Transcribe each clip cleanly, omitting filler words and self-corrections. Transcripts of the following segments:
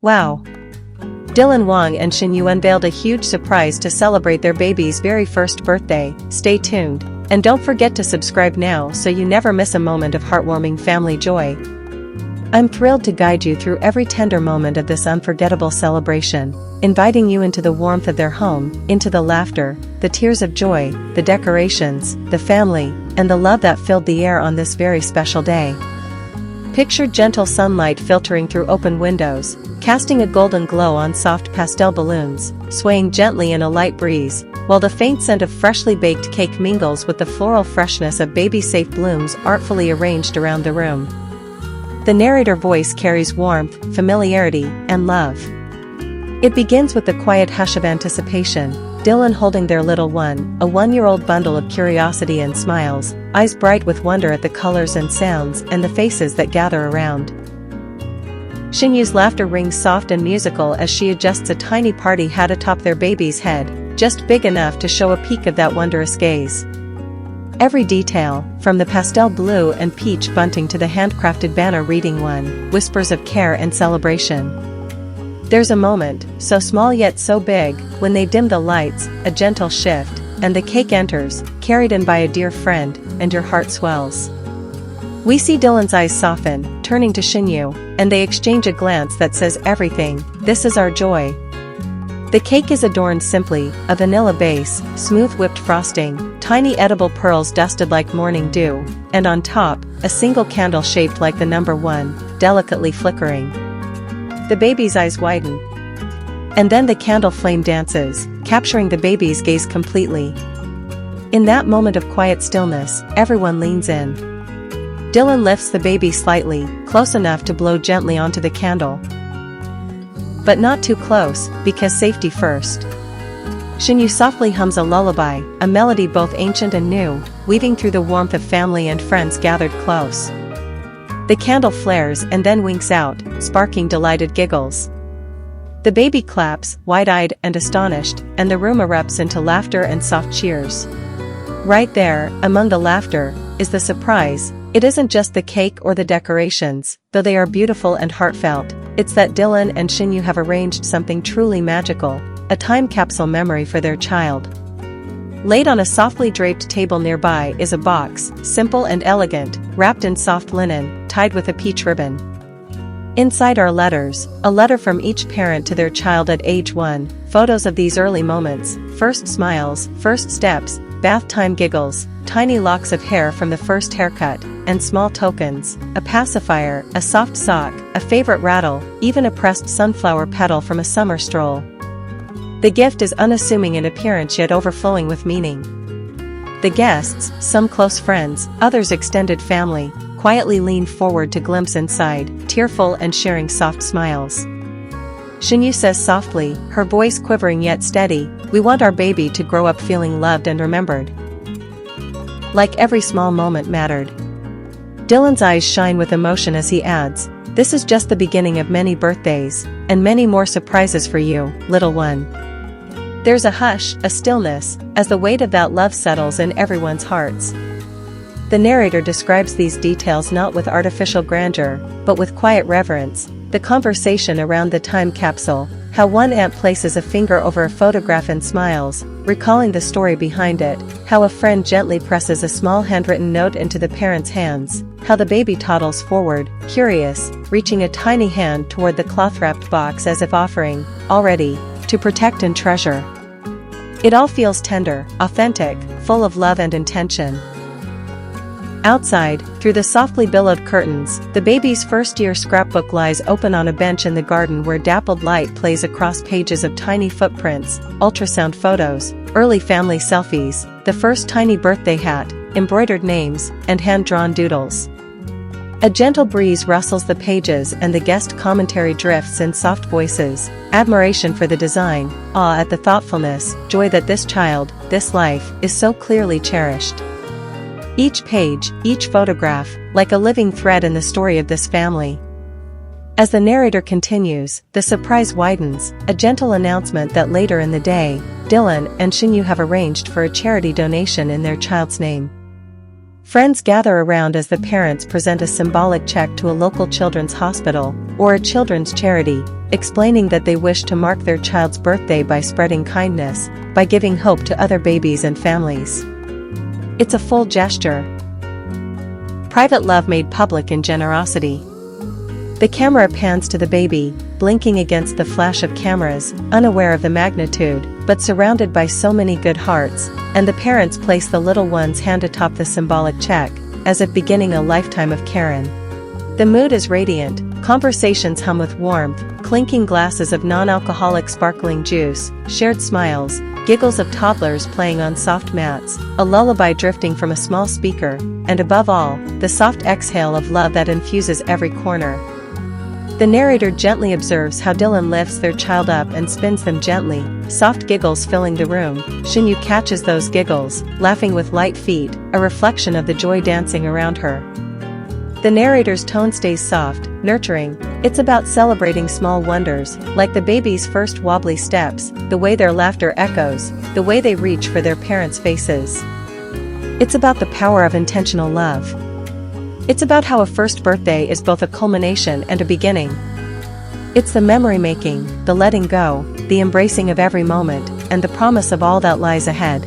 Wow! Dylan, Wang and Shen Yue unveiled a huge surprise to celebrate their baby's very first birthday. Stay tuned, and don't forget to subscribe now so you never miss a moment of heartwarming family joy. I'm thrilled to guide you through every tender moment of this unforgettable celebration, inviting you into the warmth of their home, into the laughter, the tears of joy, the decorations, the family, and the love that filled the air on this very special day. Picture gentle sunlight filtering through open windows, casting a golden glow on soft pastel balloons, swaying gently in a light breeze, while the faint scent of freshly baked cake mingles with the floral freshness of baby-safe blooms artfully arranged around the room. The narrator voice carries warmth, familiarity, and love. It begins with the quiet hush of anticipation, Dylan holding their little one, a one-year-old bundle of curiosity and smiles, eyes bright with wonder at the colors and sounds and the faces that gather around. Shen Yue's laughter rings soft and musical as she adjusts a tiny party hat atop their baby's head, just big enough to show a peek of that wondrous gaze. Every detail, from the pastel blue and peach bunting to the handcrafted banner reading "One," whispers of care and celebration. There's a moment, so small yet so big, when they dim the lights, a gentle shift, and the cake enters, carried in by a dear friend, and your heart swells. We see Dylan's eyes soften, turning to Shen Yue, and they exchange a glance that says everything, "This is our joy." The cake is adorned simply, a vanilla base, smooth whipped frosting, tiny edible pearls dusted like morning dew, and on top, a single candle shaped like the number 1, delicately flickering. The baby's eyes widen. And then the candle flame dances, capturing the baby's gaze completely. In that moment of quiet stillness, everyone leans in. Dylan lifts the baby slightly, close enough to blow gently onto the candle. But not too close, because safety first. Shen Yue softly hums a lullaby, a melody both ancient and new, weaving through the warmth of family and friends gathered close. The candle flares and then winks out, sparking delighted giggles. The baby claps, wide-eyed and astonished, and the room erupts into laughter and soft cheers. Right there, among the laughter, is the surprise. It isn't just the cake or the decorations, though they are beautiful and heartfelt. It's that Dylan and Shen Yue have arranged something truly magical, a time capsule memory for their child. Laid on a softly draped table nearby is a box, simple and elegant, wrapped in soft linen, tied with a peach ribbon. Inside are letters, a letter from each parent to their child at age 1, photos of these early moments, first smiles, first steps, bath time giggles, tiny locks of hair from the first haircut, and small tokens, a pacifier, a soft sock, a favorite rattle, even a pressed sunflower petal from a summer stroll. The gift is unassuming in appearance yet overflowing with meaning. The guests, some close friends, others extended family, quietly lean forward to glimpse inside, tearful and sharing soft smiles. Shen Yue says softly, her voice quivering yet steady, "We want our baby to grow up feeling loved and remembered. Like every small moment mattered." Dylan's eyes shine with emotion as he adds, "This is just the beginning of many birthdays, and many more surprises for you, little one." There's a hush, a stillness, as the weight of that love settles in everyone's hearts. The narrator describes these details not with artificial grandeur, but with quiet reverence. The conversation around the time capsule, how one aunt places a finger over a photograph and smiles, recalling the story behind it, how a friend gently presses a small handwritten note into the parent's hands, how the baby toddles forward, curious, reaching a tiny hand toward the cloth-wrapped box as if offering, already, to protect and treasure. It all feels tender, authentic, full of love and intention. Outside, through the softly billowed curtains, the baby's first-year scrapbook lies open on a bench in the garden where dappled light plays across pages of tiny footprints, ultrasound photos, early family selfies, the first tiny birthday hat, embroidered names, and hand-drawn doodles. A gentle breeze rustles the pages and the guest commentary drifts in soft voices, admiration for the design, awe at the thoughtfulness, joy that this child, this life, is so clearly cherished. Each page, each photograph, like a living thread in the story of this family. As the narrator continues, the surprise widens, a gentle announcement that later in the day, Dylan and Shen Yue have arranged for a charity donation in their child's name. Friends gather around as the parents present a symbolic check to a local children's hospital or a children's charity, explaining that they wish to mark their child's birthday by spreading kindness, by giving hope to other babies and families. It's a full gesture. Private love made public in generosity. The camera pans to the baby, blinking against the flash of cameras, unaware of the magnitude, but surrounded by so many good hearts, and the parents place the little one's hand atop the symbolic check, as if beginning a lifetime of caring. The mood is radiant, conversations hum with warmth, clinking glasses of non-alcoholic sparkling juice, shared smiles, giggles of toddlers playing on soft mats, a lullaby drifting from a small speaker, and above all, the soft exhale of love that infuses every corner. The narrator gently observes how Dylan lifts their child up and spins them gently, soft giggles filling the room. Shen Yue catches those giggles, laughing with light feet, a reflection of the joy dancing around her. The narrator's tone stays soft, nurturing. It's about celebrating small wonders, like the baby's first wobbly steps, the way their laughter echoes, the way they reach for their parents' faces. It's about the power of intentional love. It's about how a first birthday is both a culmination and a beginning. It's the memory-making, the letting go, the embracing of every moment, and the promise of all that lies ahead.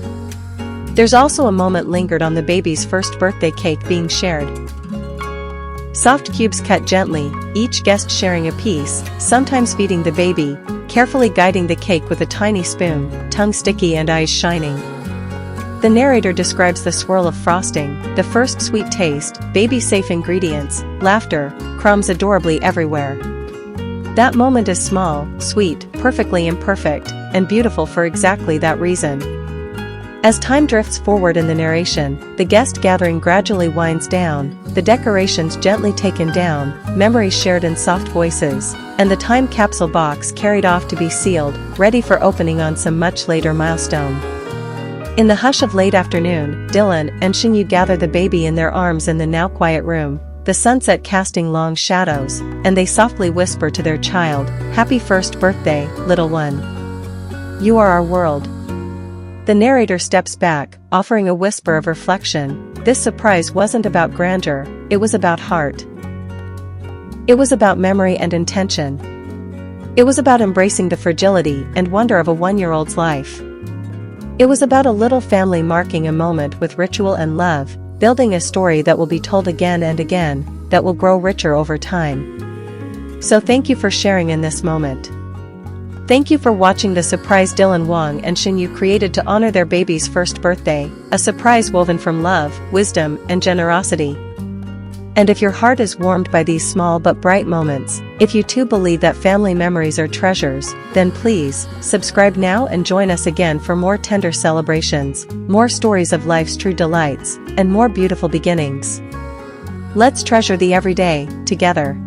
There's also a moment lingered on the baby's first birthday cake being shared. Soft cubes cut gently, each guest sharing a piece, sometimes feeding the baby, carefully guiding the cake with a tiny spoon, tongue sticky and eyes shining. The narrator describes the swirl of frosting, the first sweet taste, baby-safe ingredients, laughter, crumbs adorably everywhere. That moment is small, sweet, perfectly imperfect, and beautiful for exactly that reason. As time drifts forward in the narration, the guest gathering gradually winds down, the decorations gently taken down, memories shared in soft voices, and the time capsule box carried off to be sealed, ready for opening on some much later milestone. In the hush of late afternoon, Dylan and Shen Yue gather the baby in their arms in the now quiet room, the sunset casting long shadows, and they softly whisper to their child, "Happy first birthday, little one. You are our world." The narrator steps back, offering a whisper of reflection. This surprise wasn't about grandeur, it was about heart. It was about memory and intention. It was about embracing the fragility and wonder of a one-year-old's life. It was about a little family marking a moment with ritual and love, building a story that will be told again and again, that will grow richer over time. So thank you for sharing in this moment. Thank you for watching the surprise Dylan Wang and Shen Yue created to honor their baby's first birthday, a surprise woven from love, wisdom, and generosity. And if your heart is warmed by these small but bright moments, if you too believe that family memories are treasures, then please, subscribe now and join us again for more tender celebrations, more stories of life's true delights, and more beautiful beginnings. Let's treasure the everyday, together.